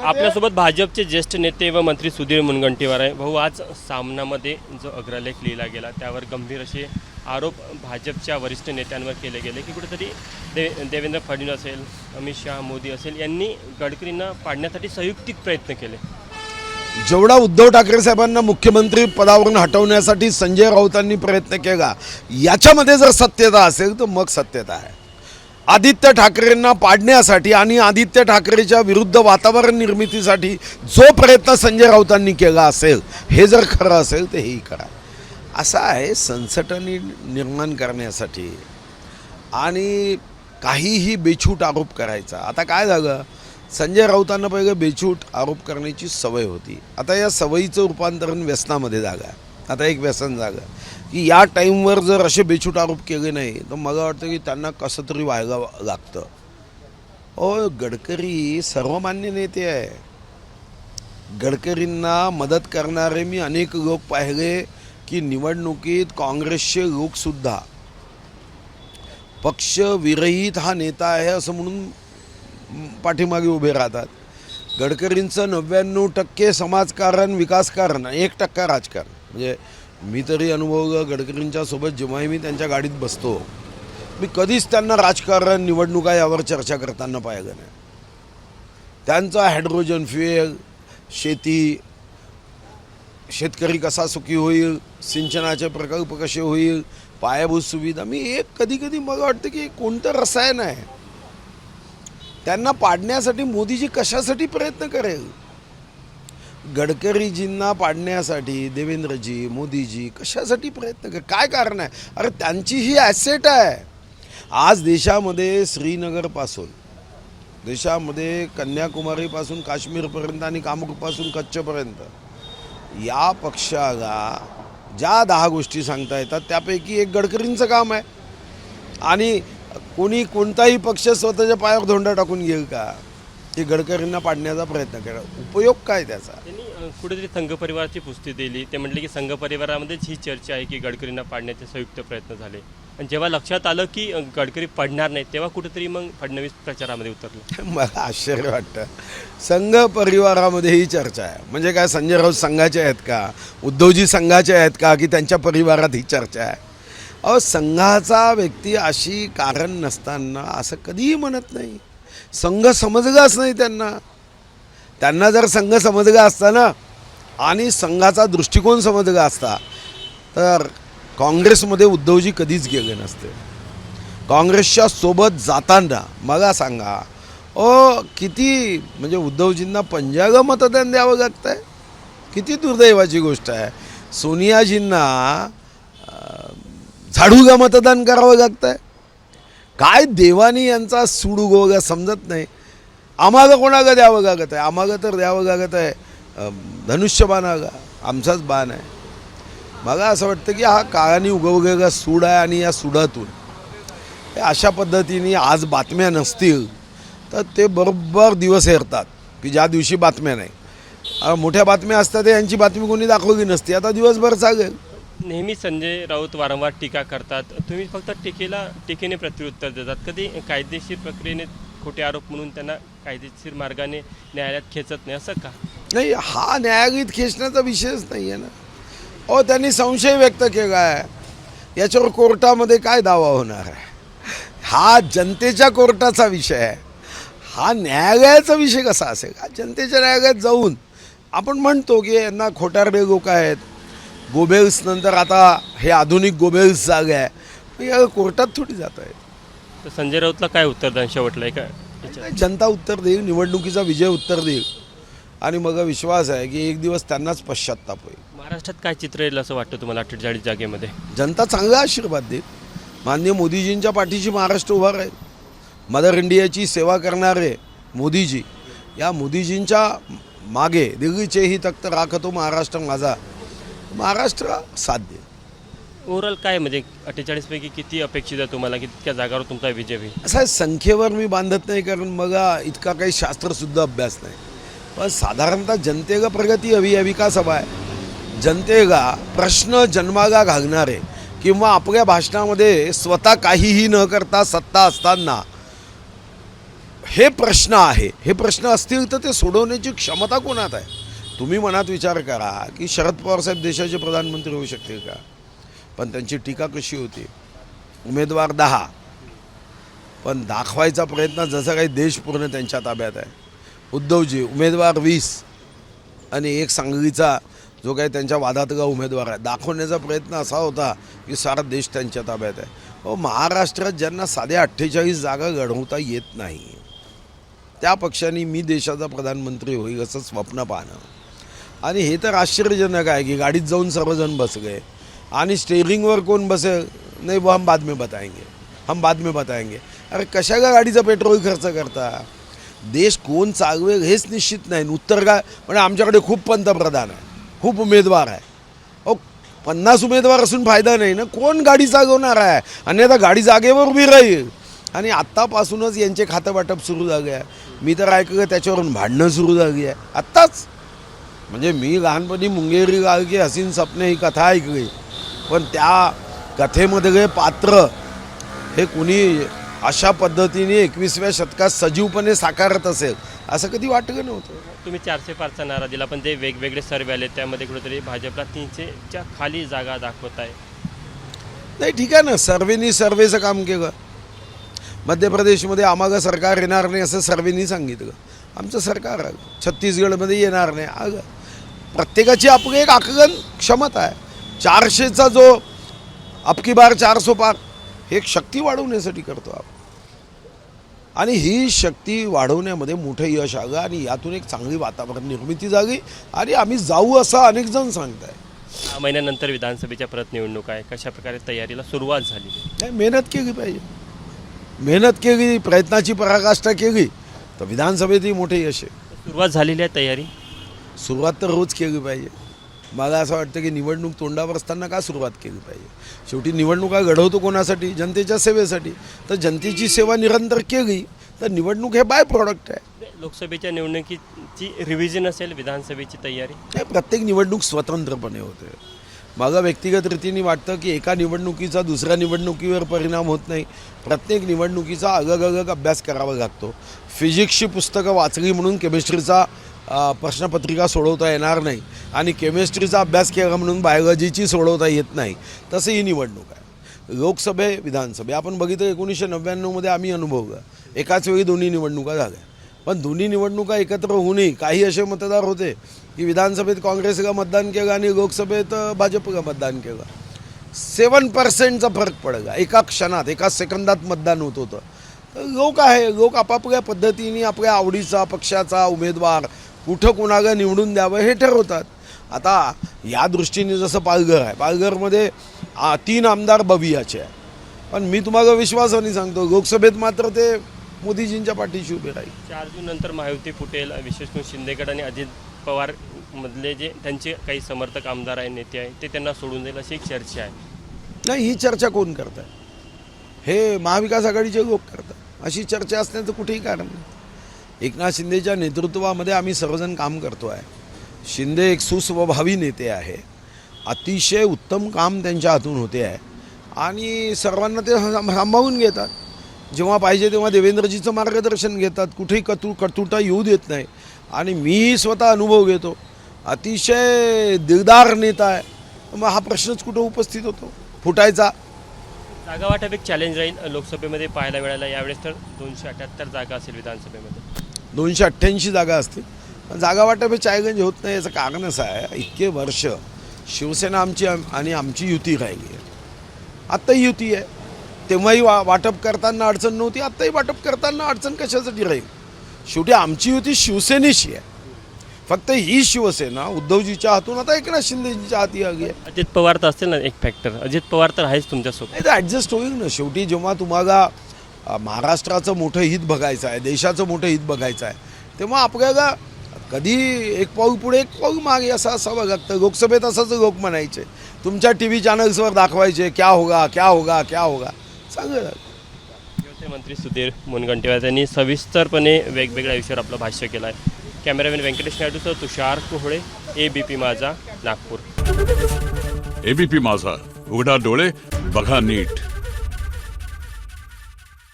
आपल्यासोबत भाजपचे ज्येष्ठ नेते व मंत्री सुधीर मुनगंटीवार आहे. भाऊ, आज सामनामध्ये जो अग्रलेख लिहिला गेला त्यावर गंभीर असे आरोप भाजपच्या वरिष्ठ नेत्यांवर केले गेले की कुठेतरी देवेंद्र फडणवीस असेल, अमित शहा, मोदी असेल यांनी गडकरींना पाडण्यासाठी संयुक्तिक प्रयत्न केले. जेवढा उद्धव ठाकरे साहेबांना मुख्यमंत्री पदावरून हटवण्यासाठी संजय राऊतांनी प्रयत्न केला, याच्यामध्ये जर सत्यता असेल तर मग सत्यता आहे. आदित्य ठाकरेंना पाडण्यासाठी आणि आदित्य ठाकरेच्या विरुद्ध वातावरण निर्मितीसाठी जो प्रयत्न संजय राऊतांनी केला असेल, हे जर खरं असेल तर हेही करा. असं आहे, सनसटणी निर्माण करण्यासाठी आणि काहीही बेछूट आरोप करायचा. आता काय झालं, संजय राऊतांना पहिले बेछूट आरोप करण्याची सवय होती. आता या सवयीचं रूपांतरण व्यसनामध्ये झालं. आता एक व्यसन झालं की या टाईमवर जर असे बेछूट आरोप केले नाही तर मला वाटतं की त्यांना कसं तरी व्हायला लागतं. गडकरी सर्वमान्य नेते आहे. गडकरींना मदत करणारे मी अनेक लोक पाहिले की निवडणुकीत काँग्रेसचे लोकसुद्धा पक्षविरहित हा नेता आहे असं म्हणून पाठीमागे उभे राहतात. गडकरींचं 99% समाजकारण, विकासकारण, 1% राजकारण. म्हणजे मी तरी अनुभवलं गडकरींच्या सोबत जेव्हाही मी त्यांच्या गाडीत बसतो, मी कधीच त्यांना राजकारण, निवडणुका यावर चर्चा करताना पाहिलं नाही. त्यांचा हायड्रोजन फ्युएल, शेती, शेतकरी कसा सुखी होईल, सिंचनाचे प्रकल्प कसे होईल, पायाभूत सुविधा, मी कधी मला वाटतं की कोणतं रसायन आहे त्यांना पाडण्यासाठी मोदीजी कशासाठी प्रयत्न करेल. गडकरीजींना पाडण्यासाठी देवेंद्रजी, मोदीजी कशासाठी प्रयत्न कर, काय कारण आहे. अरे त्यांची ही ॲसेट आहे. आज देशामध्ये श्रीनगरपासून, देशामध्ये कन्याकुमारीपासून काश्मीरपर्यंत आणि कामरूपासून कच्छपर्यंत या पक्षाला ज्या 10 गोष्टी सांगता येतात त्यापैकी एक गडकरींचं काम आहे. आणि कोणताही पक्ष स्वतःच्या पायावर धोंडा टाकून घेईल का की गडकरींना पाडण्याचा प्रयत्न करा. उपयोग काय त्याचा. त्यांनी कुठेतरी संघ परिवाराची पुष्टी दिली. ते म्हटले की संघ परिवारामध्येच ही चर्चा आहे की गडकरींना पाडण्याचे संयुक्त प्रयत्न झाले. आणि जेव्हा लक्षात आलं की गडकरी पडणार नाही तेव्हा कुठेतरी मग फडणवीस प्रचारामध्ये उतरले. मला आश्चर्य वाटतं. संघ परिवारामध्ये ही चर्चा आहे म्हणजे काय, संजय राऊत संघाचे आहेत का, उद्धवजी संघाचे आहेत का, की त्यांच्या परिवारात ही चर्चा आहे. संघाचा व्यक्ती अशी कारण नसताना असं कधीही म्हणत नाही. संघ समजलाच नाही त्यांना जर संघ समजला असता ना आणि संघाचा दृष्टिकोन समजला असता तर काँग्रेसमध्ये उद्धवजी कधीच गेले नसते. काँग्रेसच्या सोबत जाताना मला सांगा किती म्हणजे उद्धवजींना पंजाला मतदान द्यावं लागतं आहे. किती दुर्दैवाची गोष्ट आहे. सोनियाजींना झाडूला मतदान करावं लागतं आहे. काय देवानी यांचा सूड उगवगा समजत नाही. आम्हाला कोणाला द्यावं लागत आहे. आम्हाला तर द्यावं लागत आहे धनुष्यबाणाला. आमचाच बाण आहे. मला असं वाटतं की हा काळाने उगवलेला सूड आहे आणि या सुडातून अशा पद्धतीने आज बातम्या नसतील तर ते बरोबर दिवस हेरतात की ज्या दिवशी बातम्या नाही. मोठ्या बातम्या असतात यांची बातमी कोणी दाखवली नसती. आता दिवसभर चालेल. नेहमी संजय राऊत वारंवार टीका करतात. तुम्ही फक्त टीकेने प्रत्युत्तर देतात. कधी कायदेशीर प्रक्रियेने खोटे आरोप म्हणून त्यांना कायदेशीर मार्गाने न्यायालयात खेचत नाही असं का? नाही, हा न्यायालयात खेचण्याचा विषयच नाही आहे ना. त्यांनी संशय व्यक्त केला आहे. याच्यावर कोर्टामध्ये काय दावा होणार आहे. हा जनतेच्या कोर्टाचा विषय आहे. हा न्यायालयाचा विषय कसा असेल. हा जनतेच्या न्यायालयात जाऊन आपण म्हणतो की यांना खोटारडे लोक आहेत. गोबेल्स नंतर आता हे आधुनिक गोबेल्स जागा आहे. या कोर्टात थोडी जात आहे. तर संजय राऊतला काय उत्तर द्या शेवटलं आहे का? जनता उत्तर देईल. निवडणुकीचा विजय उत्तर देईल. आणि मग विश्वास आहे की एक दिवस त्यांनाच पश्चात्ताप होईल. महाराष्ट्रात काय चित्र येईल असं वाटतं तुम्हाला 48 जागेमध्ये? जनता चांगला आशीर्वाद देईल. माननीय मोदीजींच्या पाठीशी महाराष्ट्र उभा राहील. मदर इंडियाची सेवा करणारे मोदीजी, या मोदीजींच्या मागे दिल्लीचेही तख्त राखतो महाराष्ट्र माझा. महाराष्ट्र साध्य. ओव्हरऑल काय म्हणजे 48 पैकी किती अपेक्षित आहे तुम्हाला की तितक्या जागावर तुमचा विजय होईल? असं संख्येवर मी बांधत नाही कारण मला इतका काही शास्त्रसुद्धा अभ्यास नाही. पण साधारणतः जनतेला प्रगती हवी आहे, विकास हवा आहे. जनतेला प्रश्न जन्माला घालणारे किंवा आपल्या भाषणामध्ये स्वतः काहीही न करता सत्ता असताना हे प्रश्न आहे, हे प्रश्न असतील तर ते सोडवण्याची क्षमता कोणात आहे? तुम्ही मनात विचार करा की शरद पवार साहेब देशाचे प्रधानमंत्री होऊ शकतील का? पण त्यांची टीका कशी होती? उमेदवार 10 पण दाखवायचा प्रयत्न जसा काही देश पूर्ण त्यांच्या ताब्यात आहे. उद्धवजी उमेदवार 20 आणि एक सांगलीचा जो काही त्यांच्या वादातला उमेदवार आहे, दाखवण्याचा प्रयत्न असा होता की सारा देश त्यांच्या ताब्यात आहे. महाराष्ट्रात ज्यांना साध्या 48 जागा लढवता येत नाही, त्या पक्षाने मी देशाचा प्रधानमंत्री होईल असं स्वप्न पाहणं आणि हे तर आश्चर्यजनक आहे की गाडीत जाऊन सर्वजण बसले आणि स्टेअरिंगवर कोण बसेल, नाही वो हम बाद में बताएंगे. अरे कशाला गाडीचा पेट्रोल खर्च करता? देश कोण चालवेल हेच निश्चित नाही. उत्तर काय म्हणजे आमच्याकडे खूप पंतप्रधान आहे, खूप उमेदवार आहे. 50 उमेदवार असून फायदा नाही ना. कोण गाडी चालवणार आहे? आणि आता गाडी जागेवर उभी राहील. आणि आत्तापासूनच यांचे खातं वाटप सुरू झाले आहे. मी तर ऐकलं त्याच्यावरून भांडणं सुरू झाली आहे आत्ताच. म्हणजे मी लहानपणी मुंगेरी गाल की हसीन सपने ही कथा ऐकली, पण त्या कथेमधले पात्र हे कुणी अशा पद्धतीने 21व्या शतकात सजीवपणे साकारत असेल असं कधी वाटलं नव्हतं. तुम्ही 400 पारचा नारा दिला, पण जे वेगवेगळे सर्वे आले त्यामध्ये कुठेतरी भाजपला 300च्या खाली जागा दाखवत आहे. नाही ठीक आहे ना, सर्वेचं काम केलं. मध्य प्रदेशमध्ये आम्हाला सरकार येणार नाही असं सर्वेनी सांगितलं. आमचं सरकार आलं. छत्तीसगडमध्ये येणार नाही आलं. प्रत्येकाची आपली एक आकलन क्षमता आहे. 400चा जो अबकी बार 400 पार हे एक शक्ती वाढवण्यासाठी करतो आपण आणि ही शक्ती वाढवण्यामध्ये मोठं यश आलं आणि यातून एक चांगली वातावरण निर्मिती झाली आणि आम्ही जाऊ असं अनेक जण सांगत आहे. 6 महिन्यानंतर विधानसभेच्या परत निवडणूक आहे, कशा प्रकारे तयारीला सुरुवात झाली? नाही, मेहनत केली पाहिजे. मेहनत केली, प्रयत्नाची पराकाष्ठा केली तर विधानसभेतही मोठे यश आहे. सुरुवात झालेली आहे तयारी? सुरुवात तर रोज केली पाहिजे. मला असं वाटतं की निवडणूक तोंडावर असताना का सुरुवात केली पाहिजे? शेवटी निवडणुका घडवतो कोणासाठी? जनतेच्या सेवेसाठी. तर जनतेची सेवा निरंतर केली तर निवडणूक हे बाय प्रॉडक्ट आहे. लोकसभेच्या निवडणुकीची रिव्हिजन असेल, विधानसभेची तयारी? हे प्रत्येक निवडणूक स्वतंत्रपणे होते. मला व्यक्तिगत रीतीने वाटतं की एका निवडणुकीचा दुसऱ्या निवडणुकीवर परिणाम होत नाही. प्रत्येक निवडणुकीचा अलग अभ्यास करावा लागतो. फिजिक्सची पुस्तकं वाचली म्हणून केमिस्ट्रीचा प्रश्नपत्रिका सोडवता येणार नाही आणि केमिस्ट्रीचा अभ्यास केला म्हणून बायोलॉजीची सोडवता येत नाही. तसं ही निवडणूक आहे. लोकसभे विधानसभे आपण बघितलं 1999मध्ये आम्ही अनुभवलं. एकाच वेळी दोन्ही निवडणुका झाल्या, पण दोन्ही निवडणुका एकत्र होऊनही काही असे मतदार होते की विधानसभेत काँग्रेसला मतदान केलं आणि लोकसभेत भाजपला मतदान केलं. 7%चा फरक पडला. एका क्षणात, एका सेकंदात मतदान होत होतं. लोक आपापल्या पद्धतीने आपल्या आवडीचा पक्षाचा उमेदवार कुठं कोणाला निवडून द्यावं हे ठरवतात. आता या दृष्टीने जसं पालघर आहे, पालघरमध्ये 3 आमदार बवियाचे आहे, पण मी तुम्हाला विश्वासाने सांगतो लोकसभेत मात्र ते मोदीजींच्या पाठीशी उभे राहील. 4 जून नंतर महायुती फुटेल. विशेष करून शिंदेगड आणि अजित पवार मधले जे त्यांचे काही समर्थक आमदार आहे, नेते आहे, ते त्यांना सोडून देईल अशी एक चर्चा आहे. नाही, ही चर्चा कोण करत आहे? हे महाविकास आघाडीचे लोक करतात. अशी चर्चा असण्याचं कुठेही कारण नाही. एकनाथ शिंदेच्या नेतृत्वामध्ये आम्ही सर्वजण काम करतो आहे. शिंदे एक सुस्वभावी नेते आहे. अतिशय उत्तम काम त्यांच्या हातून होते आहे आणि सर्वांना ते सांभाळून घेतात. जेव्हा पाहिजे तेव्हा देवेंद्रजीचं मार्गदर्शन घेतात. कुठेही कटुता येऊ देत नाही आणि मी स्वतः अनुभव घेतो. अतिशय दिलदार नेता आहे. मग हा प्रश्नच कुठं उपस्थित होतो फुटायचा? जागा वाटप एक चॅलेंज राहील लोकसभेमध्ये पाहायला मिळायला. यावेळेस तर 278 जागा असेल विधानसभेमध्ये. 288 जागा असतील. पण जागा वाटप हे चॅलेंज होत नाही याचं कारण असं आहे, इतके वर्ष शिवसेना आमची आणि आमची युती राहिली आहे. आत्ताही युती आहे. तेव्हाही वाटप करताना अडचण नव्हती, आत्ताही वाटप करताना अडचण कशासाठी राहील? शेवटी आमची युती शिवसेनेशी आहे. फक्त ही शिवसेना उद्धवजीच्या हातून आता एकनाथ शिंदेजीच्या हाती आली आहे. अजित पवार तर असतील ना एक फॅक्टर. अजित पवार तर आहेच तुमच्यासोबत. नाही, तर ॲडजस्ट होईल ना. शेवटी जेव्हा तुम्हाला महाराष्ट्राचं मोठं हित बघायचं आहे, देशाचं मोठं हित बघायचं आहे, तेव्हा आपल्याला कधी एक पाऊल पुढे एक पाऊल मागे असं असावं लागतं. लोकसभेत असंच लोक म्हणायचे, तुमच्या TV चॅनल्सवर दाखवायचे क्या होगा चांगलं लागलं. मंत्री सुधीर मुनगंटीवार यांनी सविस्तरपणे वेगवेगळ्या विषयावर आपलं भाष्य केलं आहे. कॅमेरामॅन व्यंकटेश नायडूसह तुषार कोहळे, ABP माझा, नागपूर. ABP माझा, उघडा डोळे बघा नीट.